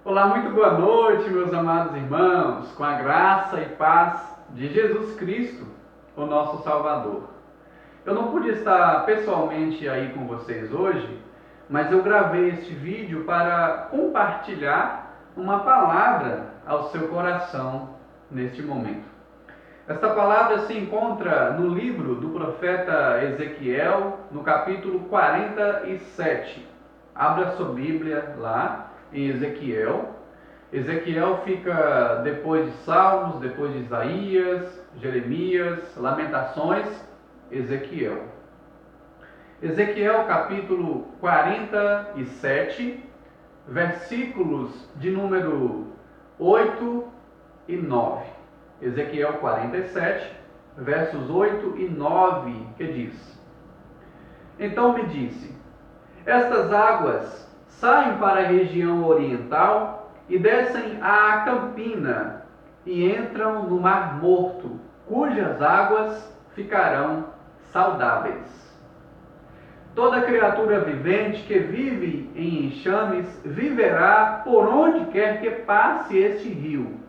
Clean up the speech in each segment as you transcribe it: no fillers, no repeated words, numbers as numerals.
Olá, muito boa noite, meus amados irmãos, com a graça e paz de Jesus Cristo, o nosso Salvador. Eu não pude estar pessoalmente aí com vocês hoje, mas eu gravei este vídeo para compartilhar uma palavra ao seu coração neste momento. Esta palavra se encontra no livro do profeta Ezequiel, no capítulo 47. Abra sua Bíblia lá em Ezequiel. Ezequiel fica depois de Salmos, depois de Isaías, Jeremias, Lamentações, Ezequiel. Ezequiel capítulo 47, versículos de número 8 e 9. Ezequiel 47, versos 8 e 9, que diz: Então me disse: Estas águas saem para a região oriental e descem à Campina e entram no Mar Morto, cujas águas ficarão saudáveis. Toda criatura vivente que vive em enxames viverá por onde quer que passe este rio,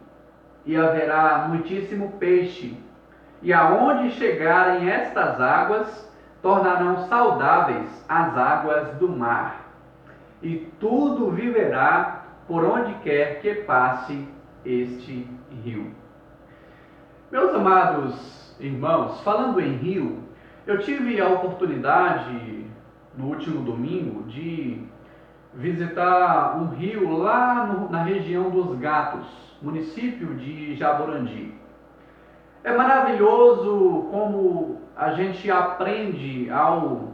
e haverá muitíssimo peixe, e aonde chegarem estas águas, tornarão saudáveis as águas do mar, e tudo viverá por onde quer que passe este rio. Meus amados irmãos, falando em rio, eu tive a oportunidade no último domingo de visitar um rio lá na região dos Gatos, município de Jaborandi. É maravilhoso como a gente aprende ao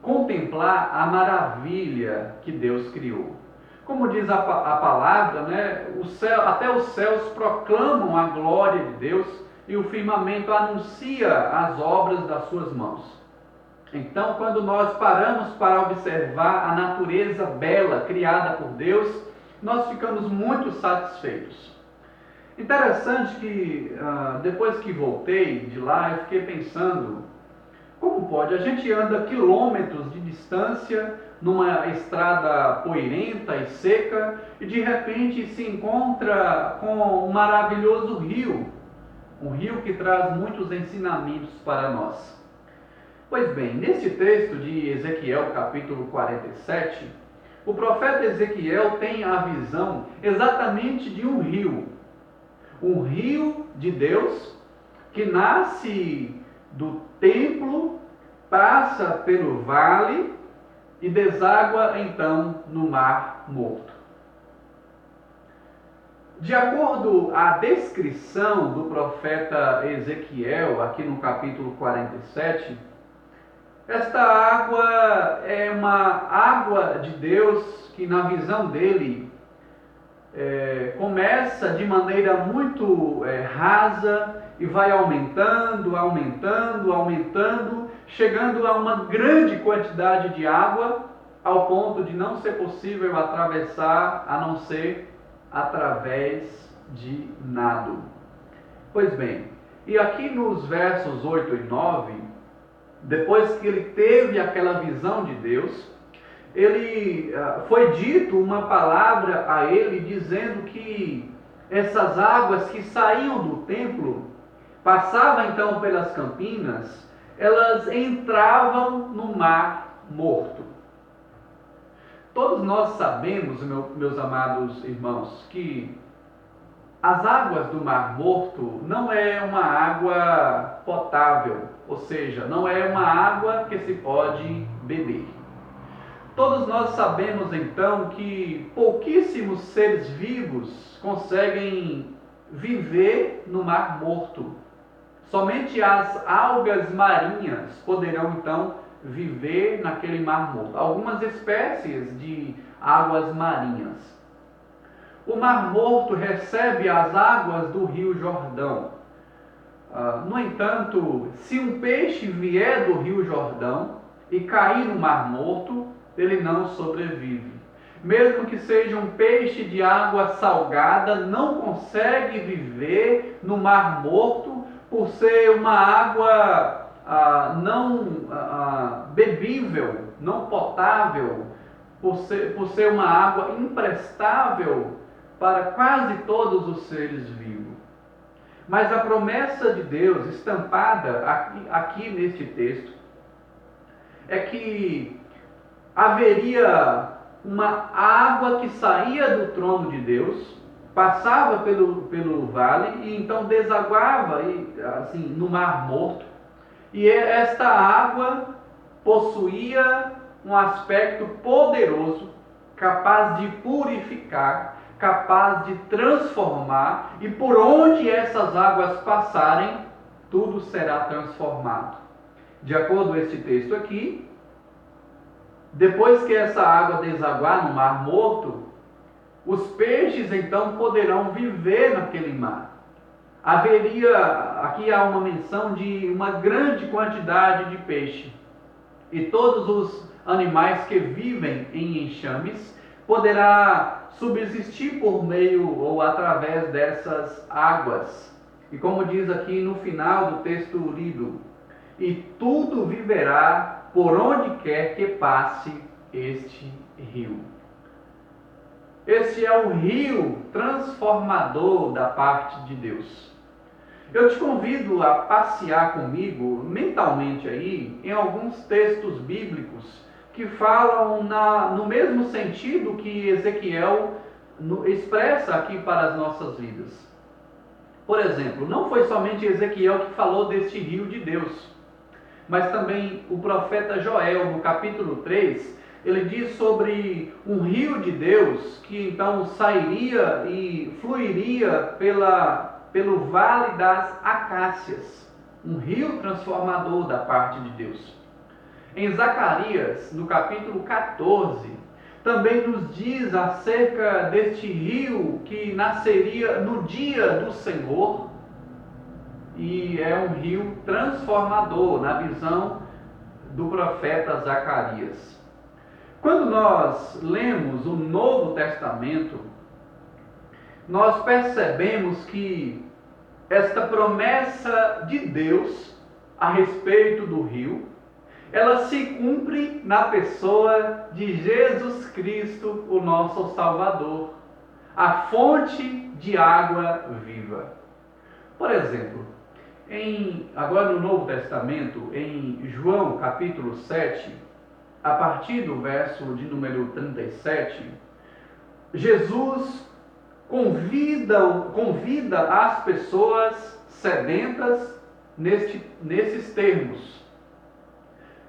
contemplar a maravilha que Deus criou. Como diz a palavra, né, até os céus proclamam a glória de Deus e o firmamento anuncia as obras das suas mãos. Então, quando nós paramos para observar a natureza bela criada por Deus, nós ficamos muito satisfeitos. Interessante que depois que voltei de lá, eu fiquei pensando, como pode? A gente anda quilômetros de distância numa estrada poeirenta e seca e de repente se encontra com um maravilhoso rio, um rio que traz muitos ensinamentos para nós. Pois bem, neste texto de Ezequiel capítulo 47, o profeta Ezequiel tem a visão exatamente de um rio de Deus que nasce do templo, passa pelo vale e deságua então no Mar Morto. De acordo com a descrição do profeta Ezequiel, aqui no capítulo 47, esta água é uma água de Deus que, na visão dele, começa de maneira muito rasa e vai aumentando, aumentando, aumentando, chegando a uma grande quantidade de água, ao ponto de não ser possível atravessar a não ser através de nado. Pois bem, e aqui nos versos 8 e 9, depois que ele teve aquela visão de Deus, foi dito uma palavra a ele dizendo que essas águas que saíam do templo, passavam então pelas campinas, elas entravam no Mar Morto. Todos nós sabemos, meus amados irmãos, que as águas do Mar Morto não é uma água potável, ou seja, não é uma água que se pode beber. Todos nós sabemos então que pouquíssimos seres vivos conseguem viver no Mar Morto. Somente as algas marinhas poderão então viver naquele Mar Morto. Algumas espécies de águas marinhas. O Mar Morto recebe as águas do Rio Jordão. No entanto, se um peixe vier do Rio Jordão e cair no Mar Morto, ele não sobrevive. Mesmo que seja um peixe de água salgada, não consegue viver no Mar Morto por ser uma água não bebível, não potável, por ser uma água imprestável para quase todos os seres vivos. Mas a promessa de Deus, estampada aqui neste texto, é que haveria uma água que saía do trono de Deus, passava pelo vale e então desaguava assim, no Mar Morto. E esta água possuía um aspecto poderoso, capaz de purificar, capaz de transformar, e por onde essas águas passarem, tudo será transformado. De acordo com este texto aqui, depois que essa água desaguar no Mar Morto, os peixes então poderão viver naquele mar. Aqui há uma menção de uma grande quantidade de peixe. E todos os animais que vivem em enxames poderá subsistir por meio ou através dessas águas. E como diz aqui no final do texto lido, e tudo viverá por onde quer que passe este rio. Este é o rio transformador da parte de Deus. Eu te convido a passear comigo mentalmente aí em alguns textos bíblicos que falam no mesmo sentido que Ezequiel expressa aqui para as nossas vidas. Por exemplo, não foi somente Ezequiel que falou deste rio de Deus, mas também o profeta Joel, no capítulo 3, ele diz sobre um rio de Deus que então sairia e fluiria pelo vale das acácias, um rio transformador da parte de Deus. Em Zacarias, no capítulo 14, também nos diz acerca deste rio que nasceria no dia do Senhor, e é um rio transformador na visão do profeta Zacarias. Quando nós lemos o Novo Testamento, nós percebemos que esta promessa de Deus a respeito do rio, ela se cumpre na pessoa de Jesus Cristo, o nosso Salvador, a fonte de água viva. Por exemplo, agora no Novo Testamento, em João capítulo 7, a partir do verso de número 37, Jesus convida as pessoas sedentas nesses termos.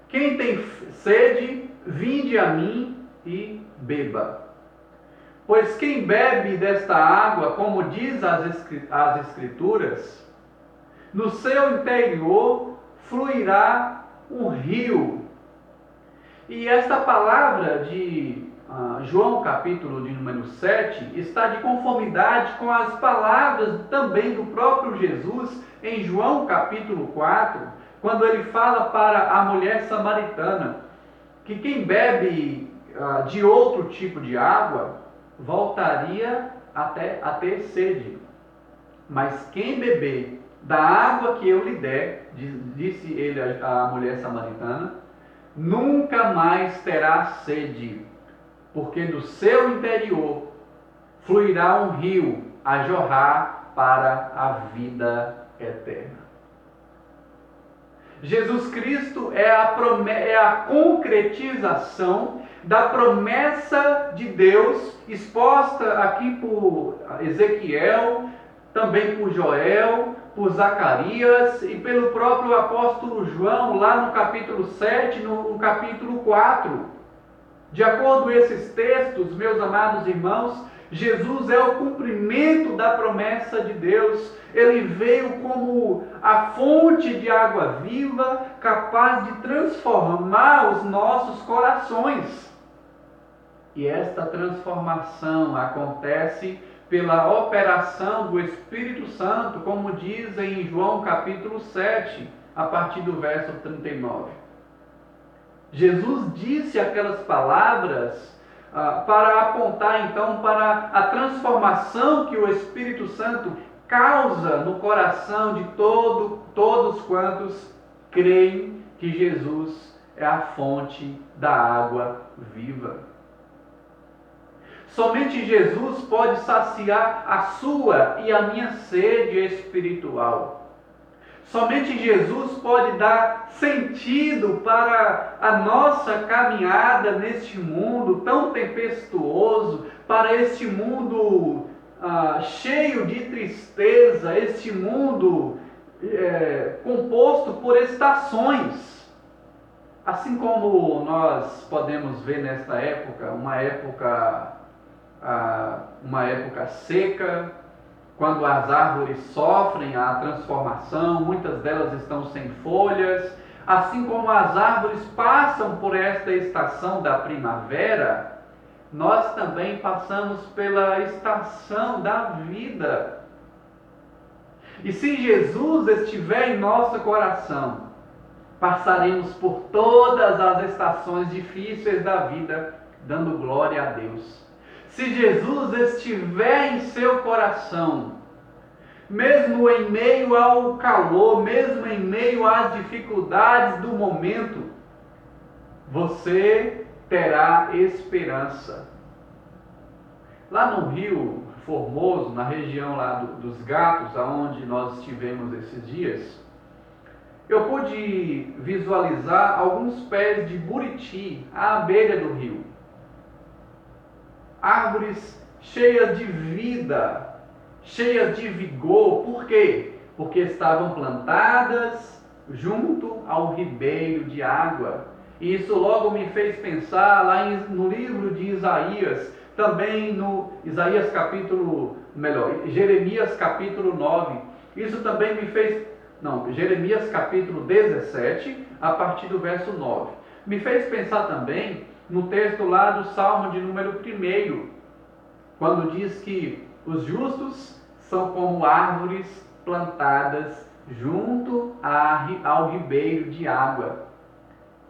Quem tem sede, vinde a mim e beba. Pois quem bebe desta água, como diz as Escrituras, no seu interior fluirá um rio. E esta palavra de João capítulo de número 7 está de conformidade com as palavras também do próprio Jesus em João capítulo 4, quando ele fala para a mulher samaritana que quem bebe de outro tipo de água voltaria até a ter sede. Mas quem beber da água que eu lhe der, disse ele à mulher samaritana, nunca mais terá sede, porque do seu interior fluirá um rio a jorrar para a vida eterna. Jesus Cristo é a concretização da promessa de Deus exposta aqui por Ezequiel, também por Joel, por Zacarias e pelo próprio apóstolo João, lá no capítulo 7, no capítulo 4. De acordo com esses textos, meus amados irmãos, Jesus é o cumprimento da promessa de Deus. Ele veio como a fonte de água viva, capaz de transformar os nossos corações. E esta transformação acontece pela operação do Espírito Santo, como diz em João capítulo 7, a partir do verso 39. Jesus disse aquelas palavras para apontar então para a transformação que o Espírito Santo causa no coração de todos quantos creem que Jesus é a fonte da água viva. Somente Jesus pode saciar a sua e a minha sede espiritual. Somente Jesus pode dar sentido para a nossa caminhada neste mundo tão tempestuoso, para este mundo cheio de tristeza, este mundo composto por estações. Assim como nós podemos ver nesta época, uma época seca, quando as árvores sofrem a transformação, muitas delas estão sem folhas, assim como as árvores passam por esta estação da primavera, nós também passamos pela estação da vida. E se Jesus estiver em nosso coração, passaremos por todas as estações difíceis da vida, dando glória a Deus. Se Jesus estiver em seu coração, mesmo em meio ao calor, mesmo em meio às dificuldades do momento, você terá esperança. Lá no Rio Formoso, na região lá dos Gatos, aonde nós estivemos esses dias, eu pude visualizar alguns pés de buriti à beira do rio. Árvores cheias de vida, cheias de vigor. Por quê? Porque estavam plantadas junto ao ribeiro de água. E isso logo me fez pensar lá no livro de Isaías, também no Jeremias capítulo 9. Isso também me fez, Jeremias capítulo 17, a partir do verso 9. Me fez pensar também no texto lá do Salmo de número 1, quando diz que os justos são como árvores plantadas junto ao ribeiro de água,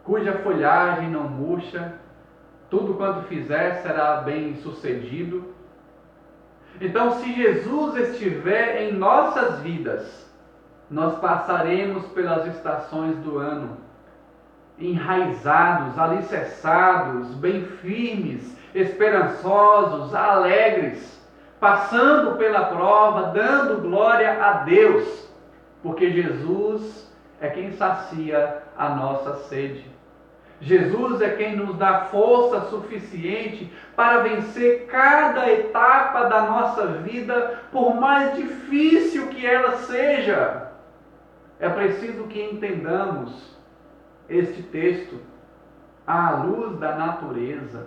cuja folhagem não murcha, tudo quanto fizer será bem sucedido. Então, se Jesus estiver em nossas vidas, nós passaremos pelas estações do ano, enraizados, alicerçados, bem firmes, esperançosos, alegres, passando pela prova, dando glória a Deus, porque Jesus é quem sacia a nossa sede. Jesus é quem nos dá força suficiente para vencer cada etapa da nossa vida, por mais difícil que ela seja. É preciso que entendamos este texto à luz da natureza.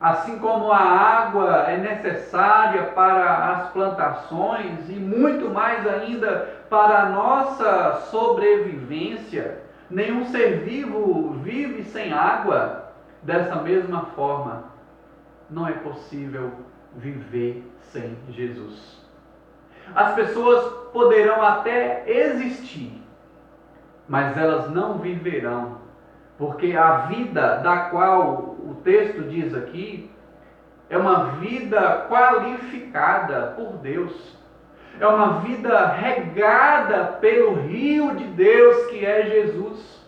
Assim como a água é necessária para as plantações e muito mais ainda para a nossa sobrevivência, nenhum ser vivo vive sem água. Dessa mesma forma, não é possível viver sem Jesus. As pessoas poderão até existir, mas elas não viverão, porque a vida da qual o texto diz aqui é uma vida qualificada por Deus. É uma vida regada pelo rio de Deus que é Jesus.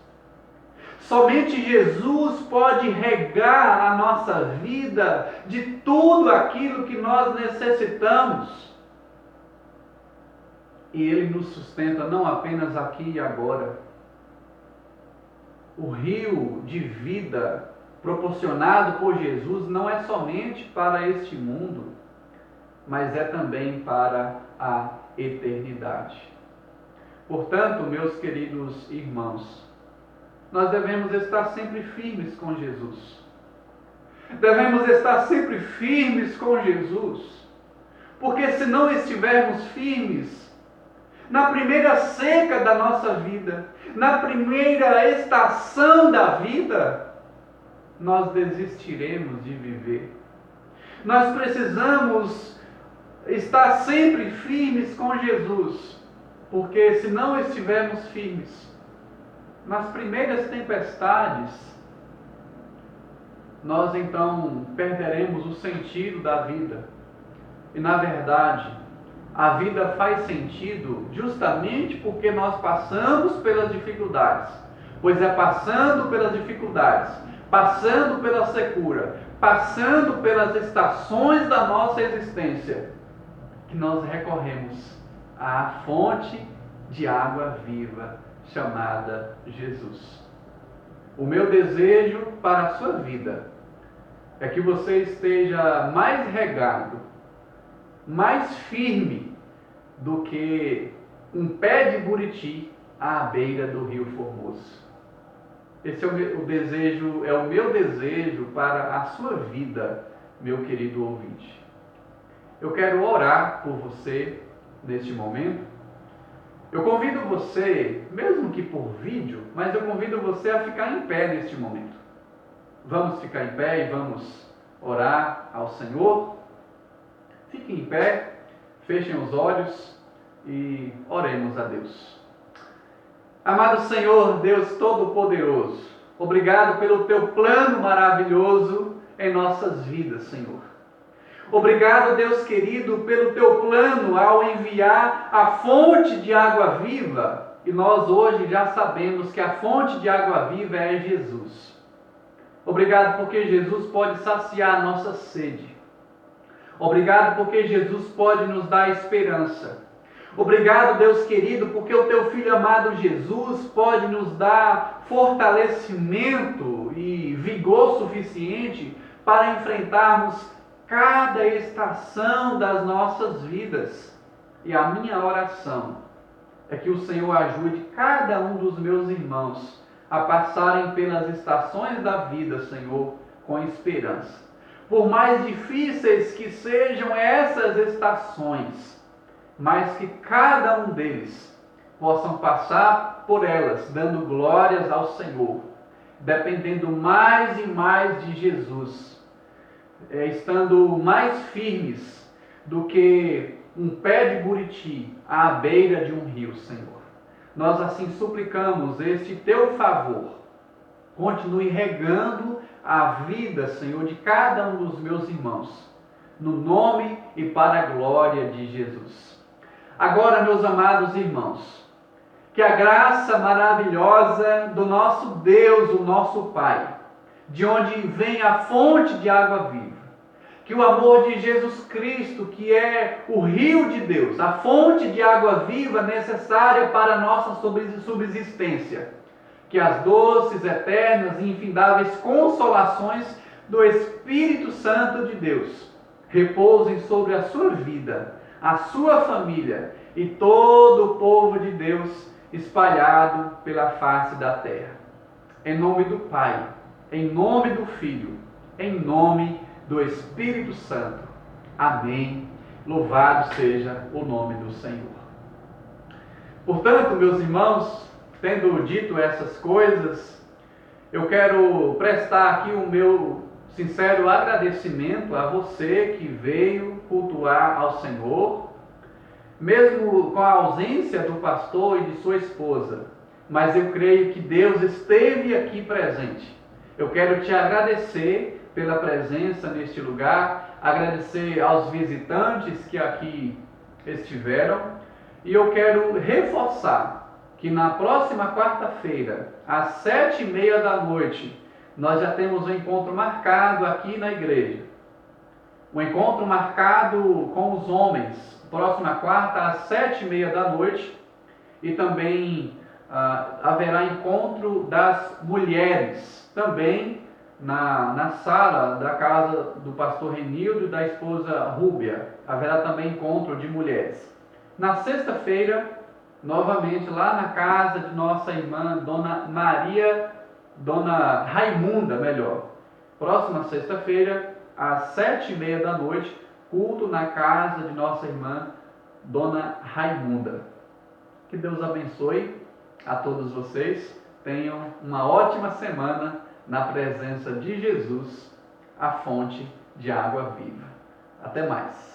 Somente Jesus pode regar a nossa vida de tudo aquilo que nós necessitamos. E Ele nos sustenta não apenas aqui e agora. O rio de vida proporcionado por Jesus não é somente para este mundo, mas é também para a eternidade. Portanto, meus queridos irmãos, nós devemos estar sempre firmes com Jesus. Devemos estar sempre firmes com Jesus, porque se não estivermos firmes, na primeira seca da nossa vida, na primeira estação da vida, nós desistiremos de viver. Nós precisamos estar sempre firmes com Jesus, porque se não estivermos firmes, nas primeiras tempestades, nós então perderemos o sentido da vida. E na verdade, a vida faz sentido justamente porque nós passamos pelas dificuldades. Pois é passando pelas dificuldades, passando pela secura, passando pelas estações da nossa existência, que nós recorremos à fonte de água viva chamada Jesus. O meu desejo para a sua vida é que você esteja mais regado, mais firme do que um pé de buriti à beira do Rio Formoso. Esse é o meu desejo para a sua vida, meu querido ouvinte. Eu quero orar por você neste momento. Eu convido você, mesmo que por vídeo, mas eu convido você a ficar em pé neste momento. Vamos ficar em pé e vamos orar ao Senhor. Fiquem em pé, fechem os olhos e oremos a Deus. Amado Senhor, Deus Todo-Poderoso, obrigado pelo teu plano maravilhoso em nossas vidas, Senhor. Obrigado, Deus querido, pelo teu plano ao enviar a fonte de água viva. E nós hoje já sabemos que a fonte de água viva é Jesus. Obrigado porque Jesus pode saciar a nossa sede. Obrigado porque Jesus pode nos dar esperança. Obrigado, Deus querido, porque o teu Filho amado Jesus pode nos dar fortalecimento e vigor suficiente para enfrentarmos cada estação das nossas vidas. E a minha oração é que o Senhor ajude cada um dos meus irmãos a passarem pelas estações da vida, Senhor, com esperança. Por mais difíceis que sejam essas estações, mas que cada um deles possam passar por elas, dando glórias ao Senhor, dependendo mais e mais de Jesus, estando mais firmes do que um pé de buriti à beira de um rio, Senhor. Nós assim suplicamos este teu favor. Continue regando a vida, Senhor, de cada um dos meus irmãos, no nome e para a glória de Jesus. Agora, meus amados irmãos, que a graça maravilhosa do nosso Deus, o nosso Pai, de onde vem a fonte de água viva, que o amor de Jesus Cristo, que é o rio de Deus, a fonte de água viva necessária para a nossa subsistência, que as doces, eternas e infindáveis consolações do Espírito Santo de Deus repousem sobre a sua vida, a sua família e todo o povo de Deus espalhado pela face da terra. Em nome do Pai, em nome do Filho, em nome do Espírito Santo. Amém. Louvado seja o nome do Senhor. Portanto, meus irmãos, tendo dito essas coisas, eu quero prestar aqui o meu sincero agradecimento a você que veio cultuar ao Senhor, mesmo com a ausência do pastor e de sua esposa, mas eu creio que Deus esteve aqui presente. Eu quero te agradecer pela presença neste lugar, agradecer aos visitantes que aqui estiveram, e eu quero reforçar que na próxima quarta-feira, às 7h30 da noite, nós já temos um encontro marcado aqui na igreja. Um encontro marcado com os homens, próxima quarta, às 7h30 da noite, e também haverá encontro das mulheres, também na sala da casa do pastor Renildo e da esposa Rúbia. Haverá também encontro de mulheres. Na sexta-feira, novamente lá na casa de nossa irmã Dona Raimunda, próxima sexta-feira, às 7h30 da noite, culto na casa de nossa irmã Dona Raimunda. Que Deus abençoe a todos vocês. Tenham uma ótima semana na presença de Jesus, a fonte de água viva. Até mais.